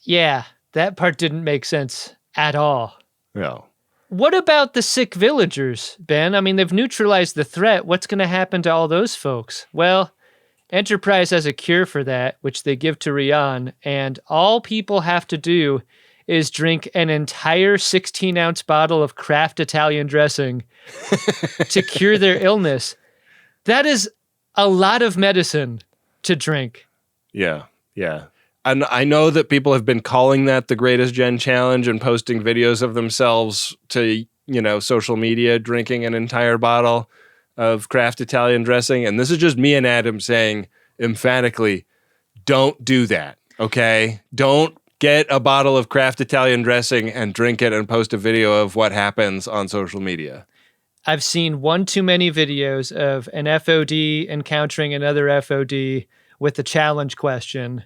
Yeah, that part didn't make sense at all.
No.
What about the sick villagers, Ben? I mean, they've neutralized the threat. What's going to happen to all those folks? Well, Enterprise has a cure for that, which they give to Rian, and all people have to do is drink an entire 16-ounce bottle of Kraft Italian dressing to cure their illness. That is a lot of medicine to drink.
Yeah, yeah. And I know that people have been calling that the Greatest Gen Challenge and posting videos of themselves to, social media drinking an entire bottle of Kraft Italian dressing. And this is just me and Adam saying emphatically, don't do that, okay? Don't get a bottle of Kraft Italian dressing and drink it and post a video of what happens on social media.
I've seen one too many videos of an FOD encountering another FOD with the challenge question.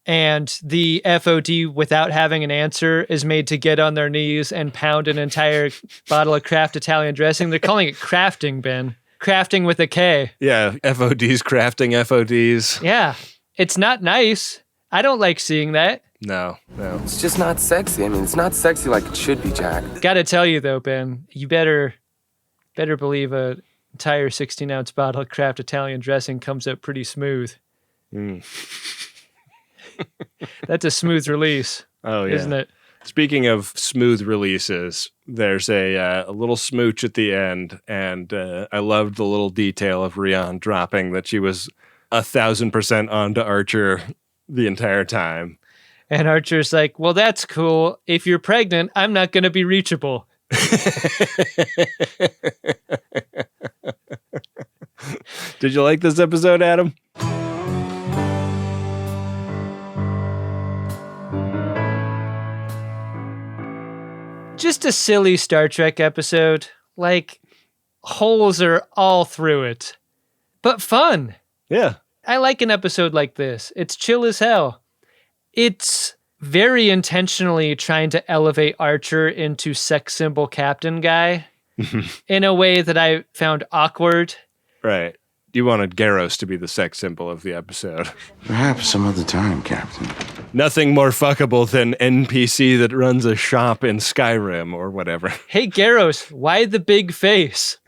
And the FOD, without having an answer, is made to get on their knees and pound an entire bottle of Kraft Italian dressing. They're calling it crafting, Ben. Crafting with a K.
Yeah, FODs crafting FODs.
Yeah, it's not nice. I don't like seeing that.
No.
It's just not sexy. I mean, it's not sexy like it should be, Jack.
Gotta tell you, though, Ben, you better believe a entire 16-ounce bottle of Kraft Italian dressing comes up pretty smooth.
Mm.
That's a smooth release.
Oh, yeah.
Isn't it?
Speaking of smooth releases, there's a little smooch at the end, and I loved the little detail of Rian dropping that she was 1,000% onto Archer the entire time.
And Archer's like, well, that's cool. If you're pregnant, I'm not going to be reachable.
Did you like this episode, Adam?
Just a silly Star Trek episode. Like, holes are all through it. But fun.
Yeah.
I like an episode like this. It's chill as hell. It's very intentionally trying to elevate Archer into sex symbol captain guy in a way that I found awkward.
Right. You wanted Garros to be the sex symbol of the episode.
Perhaps some other time, Captain.
Nothing more fuckable than NPC that runs a shop in Skyrim or whatever.
Hey, Garros, why the big face?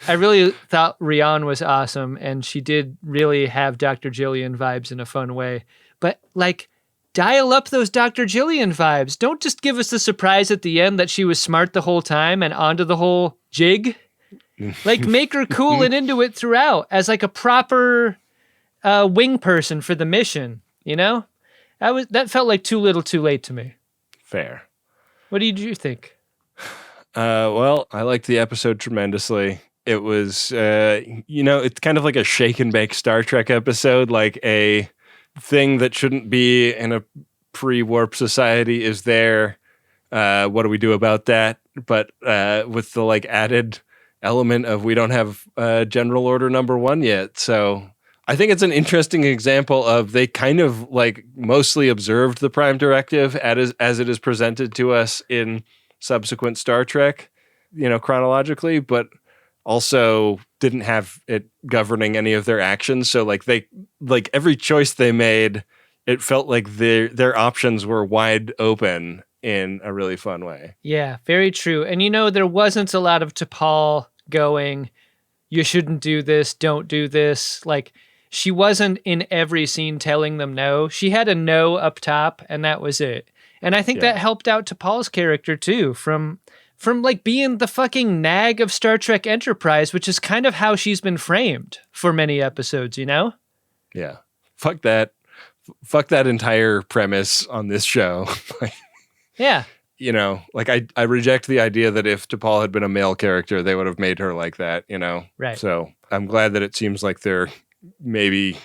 I really thought Rian was awesome, and she did really have Dr. Jillian vibes in a fun way. But, like, dial up those Dr. Jillian vibes. Don't just give us the surprise at the end that she was smart the whole time and onto the whole jig. Like, make her cool and into it throughout as, like, a proper wing person for the mission, you know? That felt like too little too late to me.
Fair.
What did you think?
Well, I liked the episode tremendously. It was, it's kind of like a shake and bake Star Trek episode, like a thing that shouldn't be in a pre-warp society is there. What do we do about that? But with the like added element of we don't have General Order number 1 yet. So I think it's an interesting example of they kind of like mostly observed the Prime Directive as it is presented to us in subsequent Star Trek, chronologically, but also didn't have it governing any of their actions. So like every choice they made, it felt like their options were wide open in a really fun way.
Yeah, very true. And there wasn't a lot of T'Pol going, you shouldn't do this, don't do this. Like, she wasn't in every scene telling them no. She had a no up top, and that was it. And I think that helped out T'Pol's character too, from like being the fucking nag of Star Trek Enterprise, which is kind of how she's been framed for many episodes,
Yeah. Fuck that. Fuck that entire premise on this show.
Yeah.
I reject the idea that if T'Pol had been a male character, they would have made her like that,
Right.
So I'm glad that it seems like they're maybe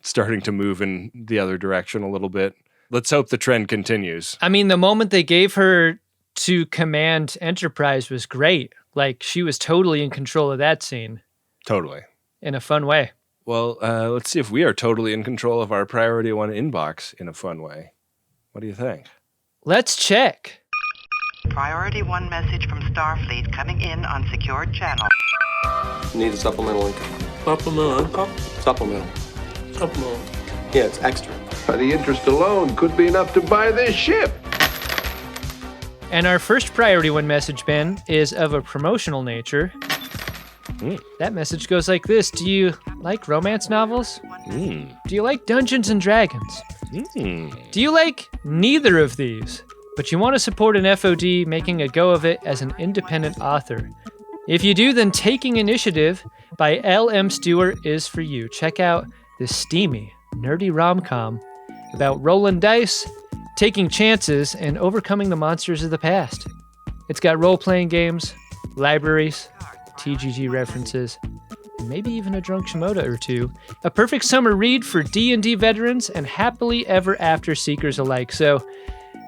starting to move in the other direction a little bit. Let's hope the trend continues.
I mean, the moment they gave her to command Enterprise was great. Like, she was totally in control of that scene.
Totally.
In a fun way.
Well, let's see if we are totally in control of our Priority 1 inbox in a fun way. What do you think?
Let's check.
Priority 1 message from Starfleet coming in on secured channel.
Need a supplemental income. Supplemental income? Supplemental. Yeah, it's extra.
The interest alone could be enough to buy this ship.
And our first Priority 1 message, Ben, is of a promotional nature. That message goes like this. Do you like romance novels? Do you like Dungeons and Dragons? Do you like neither of these, but you want to support an FOD making a go of it as an independent author? If you do, then Taking Initiative by L.M. Stewart is for you. Check out this steamy, nerdy rom-com about rolling dice, taking chances, and overcoming the monsters of the past. It's got role-playing games, libraries, TGG references, and maybe even a drunk Shimoda or two. A perfect summer read for D&D veterans and happily ever after seekers alike. So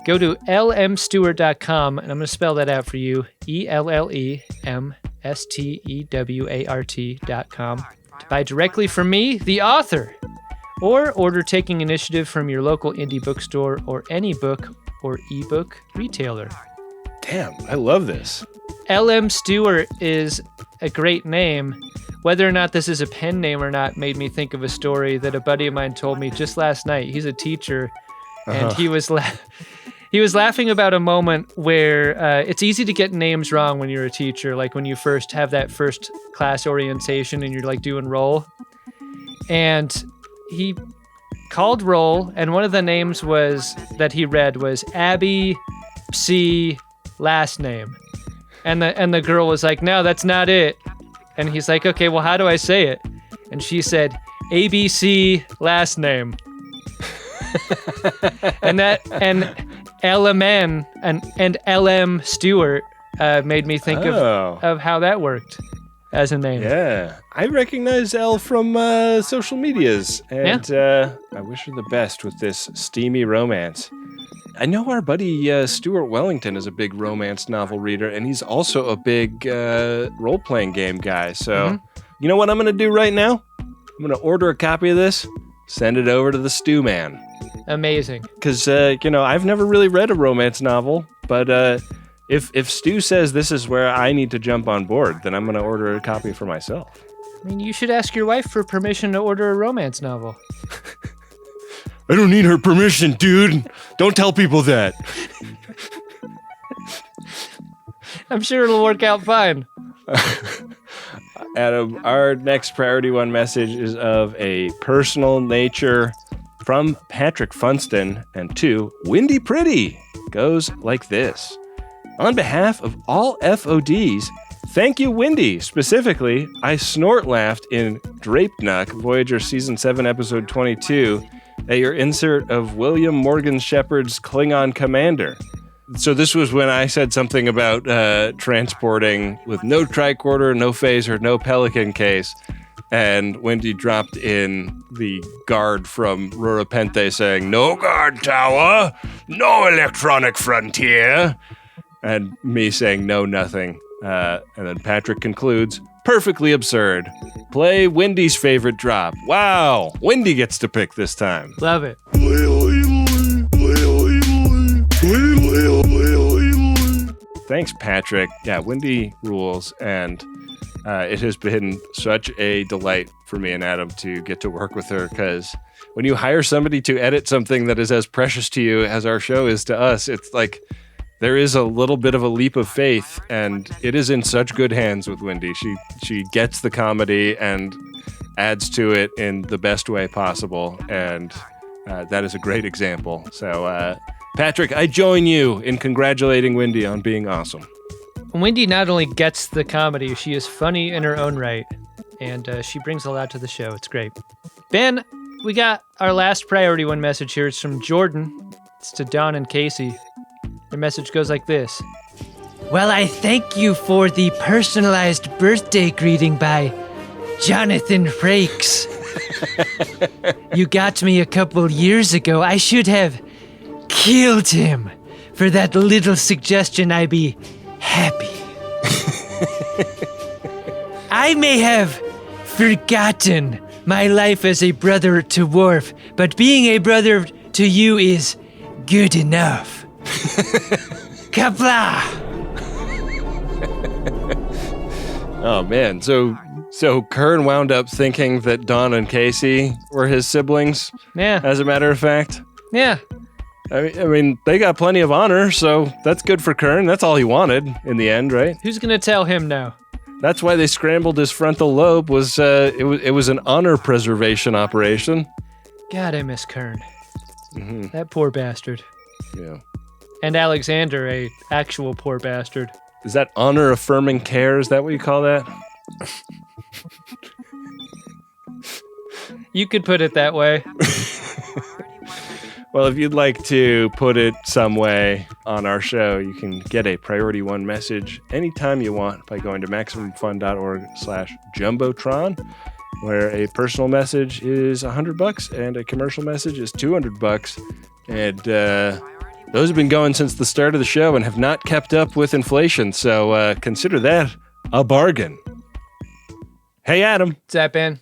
go to lmstewart.com, and I'm going to spell that out for you, ELLEMSTEWART.com, to buy directly from me, the author. Or order Taking Initiative from your local indie bookstore or any book or ebook retailer.
Damn, I love this.
L.M. Stewart is a great name. Whether or not this is a pen name or not made me think of a story that a buddy of mine told me just last night. He's a teacher, and he was laughing about a moment where it's easy to get names wrong when you're a teacher, like when you first have that first class orientation and you're like doing roll. And he called roll, and one of the names that he read was Abby C. last name. And the girl was like, no, that's not it. And he's like, okay, well, how do I say it? And she said, ABC last name. and LMN and LM Stewart made me think of how that worked as a name.
Yeah, I recognize Elle from social medias, and I wish her the best with this steamy romance. I know our buddy Stuart Wellington is a big romance novel reader, and he's also a big role-playing game guy. So, you know what I'm going to do right now? I'm going to order a copy of this, send it over to the Stew Man.
Amazing.
Because, I've never really read a romance novel, but if Stu says this is where I need to jump on board, then I'm going to order a copy for myself.
I mean, you should ask your wife for permission to order a romance novel.
I don't need her permission, dude. Don't tell people that.
I'm sure it'll work out fine.
Adam, our next priority one message is of a personal nature from Patrick Funston and to Wynde Priddy. Goes like this. On behalf of all FODs, thank you, Wynde. Specifically, I snort laughed in Drapenuck, Voyager Season 7, Episode 22, at your insert of William Morgan Shepard's Klingon commander. So this was when I said something about transporting with no tricorder, no phaser, no Pelican case, and Wynde dropped in the guard from Rurapente saying, no guard tower, no electronic frontier, and me saying no nothing. And then Patrick concludes, perfectly absurd. Play Wynde's favorite drop. Wow, Wynde gets to pick this time.
Love it.
Thanks, Patrick. Yeah, Wynde rules, and it has been such a delight for me and Adam to get to work with her, because when you hire somebody to edit something that is as precious to you as our show is to us, it's like there is a little bit of a leap of faith, and it is in such good hands with Wynde. She gets the comedy and adds to it in the best way possible, and that is a great example. So, Patrick, I join you in congratulating Wynde on being awesome.
Wynde not only gets the comedy, she is funny in her own right, and she brings a lot to the show. It's great. Ben, we got our last priority one message here. It's from Jordan. It's to Don and Casey. Their message goes like this. Well, I thank you for the personalized birthday greeting by Jonathan Frakes. You got me a couple years ago. I should have killed him for that little suggestion. I be happy. I may have forgotten my life as a brother to Worf, but being a brother to you is good enough. Kapla!
Oh man, so Kern wound up thinking that Don and Casey were his siblings.
Yeah.
As a matter of fact.
Yeah.
I mean, they got plenty of honor, so that's good for Kern. That's all he wanted in the end, right?
Who's gonna tell him now?
That's why they scrambled his frontal lobe. It was an honor preservation operation.
God, I miss Kern. Mm-hmm. That poor bastard.
Yeah.
And Alexander, a actual poor bastard.
Is that honor affirming care? Is that what you call that?
You could put it that way.
Well, if you'd like to put it some way on our show, you can get a priority one message anytime you want by going to MaximumFun.org/Jumbotron, where a personal message is $100 and a commercial message is $200. And those have been going since the start of the show and have not kept up with inflation. So consider that a bargain. Hey, Adam.
What's that, Ben?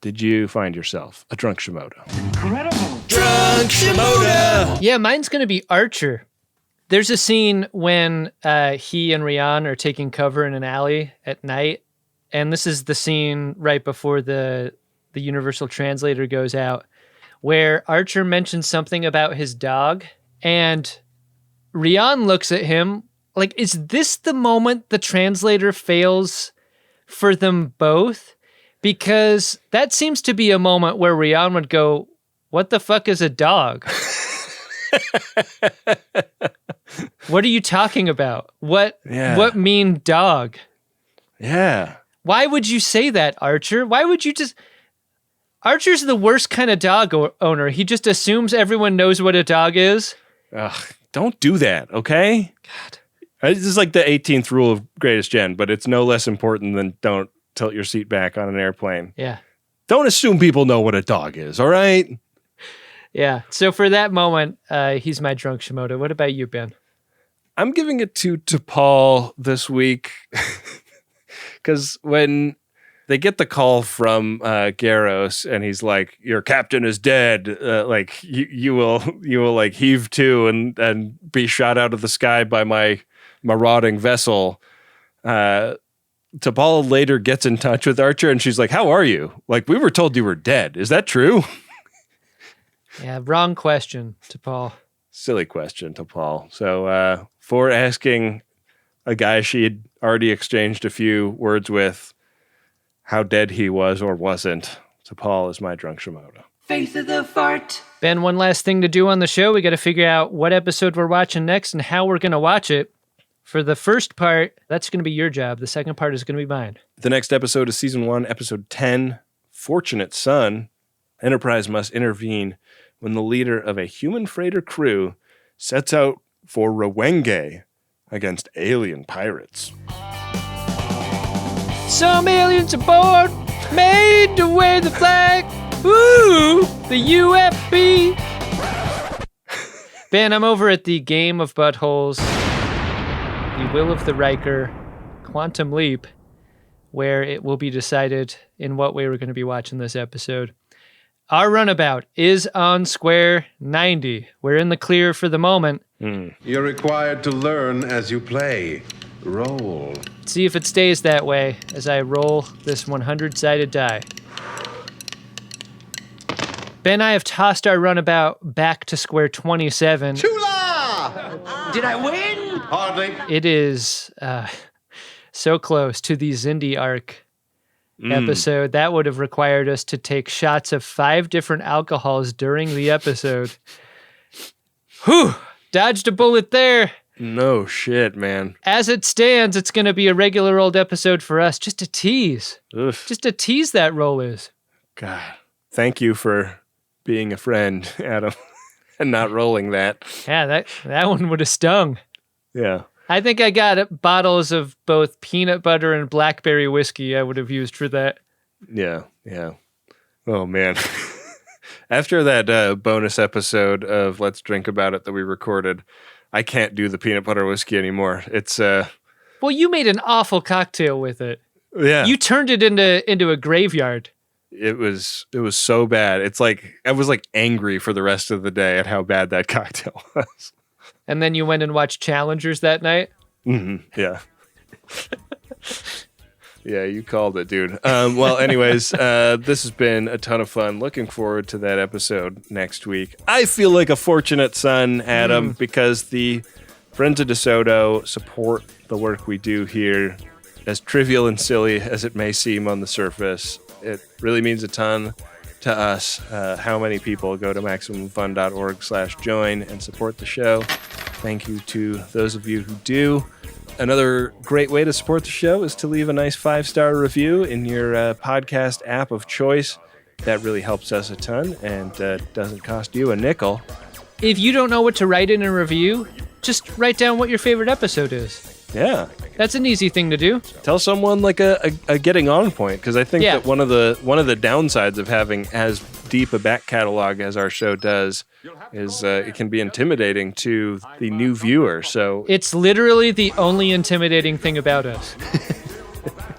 Did you find yourself a drunk Shimoda?
Incredible.
Drunk Shimoda!
Yeah, mine's going to be Archer. There's a scene when he and Rian are taking cover in an alley at night. And this is the scene right before the universal translator goes out, where Archer mentions something about his dog. And Rian looks at him like, is this the moment the translator fails for them both? Because that seems to be a moment where Rian would go, What the fuck is a dog? What are you talking about? What mean dog?
Yeah.
Why would you say that, Archer? Why would you just... Archer's the worst kind of dog owner. He just assumes everyone knows what a dog is.
Ugh, don't do that, okay? God. This is like the 18th rule of Greatest Gen, but it's no less important than don't tilt your seat back on an airplane.
Yeah.
Don't assume people know what a dog is, all right?
Yeah. So for that moment, he's my drunk Shimoda. What about you, Ben?
I'm giving it to Paul this week because when they get the call from Garros and he's like, "Your captain is dead," like you will like heave to and be shot out of the sky by my marauding vessel. T'Pol later gets in touch with Archer and she's like, "How are you? Like, we were told you were dead. Is that true?"
Yeah, wrong question, T'Pol.
Silly question, T'Pol. So for asking a guy she had already exchanged a few words with how dead he was or wasn't, T'Pol is my drunk Shimoda.
Face of the fart.
Ben, one last thing to do on the show. We got to figure out what episode we're watching next and how we're going to watch it. For the first part, that's going to be your job. The second part is going to be mine.
The next episode is Season 1, Episode 10, Fortunate Son. Enterprise must intervene when the leader of a human freighter crew sets out for Wynde against alien pirates.
Some aliens aboard, made to wave the flag. Ooh, the UFB. Ben, I'm over at the Game of Buttholes, the Will of the Riker, Quantum Leap, where it will be decided in what way we're going to be watching this episode. Our runabout is on square 90. We're in the clear for the moment.
You're required to learn as you play. Roll.
See if it stays that way as I roll this 100-sided die. Ben and I have tossed our runabout back to square 27.
Chula! Did I win?
Hardly.
It is so close to the Xindi arc episode. That would have required us to take shots of 5 different alcohols during the episode. Whew! Dodged a bullet there.
No shit, man.
As it stands, it's going to be a regular old episode for us. Just a tease.
Oof.
Just a tease that roll is.
God. Thank you for being a friend, Adam, and not rolling that.
Yeah, that one would have stung.
Yeah.
I think I got bottles of both peanut butter and blackberry whiskey I would have used for that.
Yeah, yeah. Oh, man. After that bonus episode of Let's Drink About It that we recorded, I can't do the peanut butter whiskey anymore. It's
Well, you made an awful cocktail with it.
Yeah.
You turned it into a graveyard.
It was so bad. It's like I was like angry for the rest of the day at how bad that cocktail was.
And then you went and watched Challengers that night?
Mm-hmm. Yeah. Yeah, you called it, dude. Well, anyways, this has been a ton of fun. Looking forward to that episode next week. I feel like a fortunate son, Adam, because the Friends of DeSoto support the work we do here. As trivial and silly as it may seem on the surface, it really means a ton to us. How many people go to MaximumFun.org/join and support the show. Thank you to those of you who do. Another great way to support the show is to leave a nice 5-star review in your podcast app of choice. That really helps us a ton and doesn't cost you a nickel.
If you don't know what to write in a review, just write down what your favorite episode is.
Yeah.
That's an easy thing to do.
Tell someone like a getting on point, because I think that one of the downsides of having as deep a back catalog as our show does is it can be intimidating to the new viewer. So
it's literally the only intimidating thing about us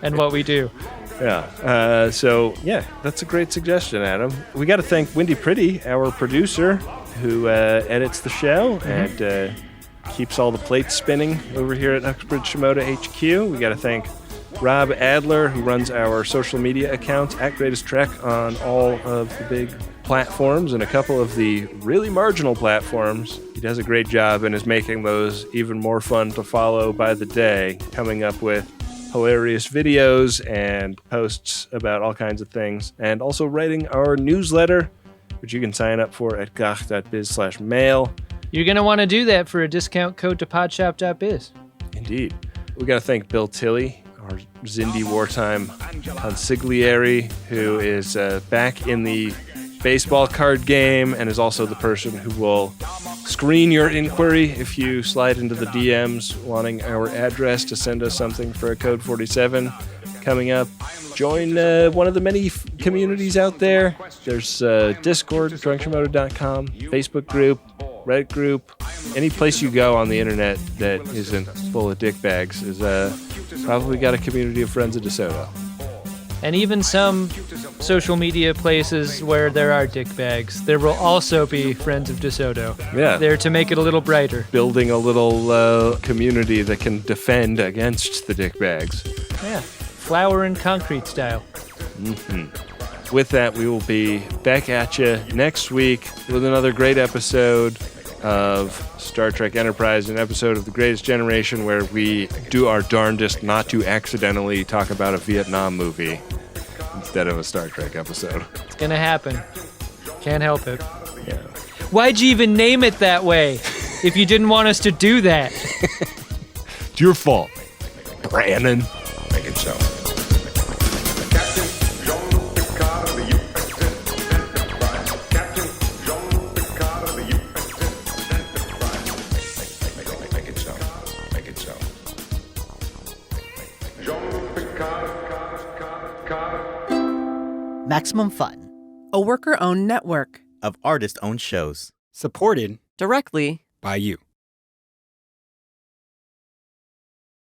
and what we do.
Yeah. So yeah, that's a great suggestion, Adam. We got to thank Wynde Priddy, our producer, who edits the show and keeps all the plates spinning over here at Uxbridge Shimoda HQ. We got to thank Rob Adler, who runs our social media accounts at Greatest Trek on all of the big platforms and a couple of the really marginal platforms. He does a great job and is making those even more fun to follow by the day, coming up with hilarious videos and posts about all kinds of things, and also writing our newsletter which you can sign up for at gach.biz/mail.
You're going to want to do that for a discount code to podshop.biz.
Indeed. We got to thank Bill Tilley, our Zindi wartime consigliere, who is back in the baseball card game and is also the person who will screen your inquiry if you slide into the DMs wanting our address to send us something for a Code 47 coming up. Join one of the many communities out there. There's Discord, drunkshimoto.com, Facebook group, Reddit group. Any place you go on the internet that isn't full of dickbags is probably got a community of friends of DeSoto.
And even some social media places where there are dickbags, there will also be friends of DeSoto.
Yeah.
There to make it a little brighter.
Building a little community that can defend against the dickbags.
Yeah. Flower and concrete style.
Mm-hmm. With that, we will be back at you next week with another great episode of Star Trek Enterprise, an episode of The Greatest Generation where we do our darndest not to accidentally talk about a Vietnam movie instead of a Star Trek episode.
It's gonna happen. Can't help it.
Yeah.
Why'd you even name it that way if you didn't want us to do that?
It's your fault, Brandon.
Make it so.
Maximum Fun, a worker-owned network
of artist-owned shows.
Supported
directly
by you.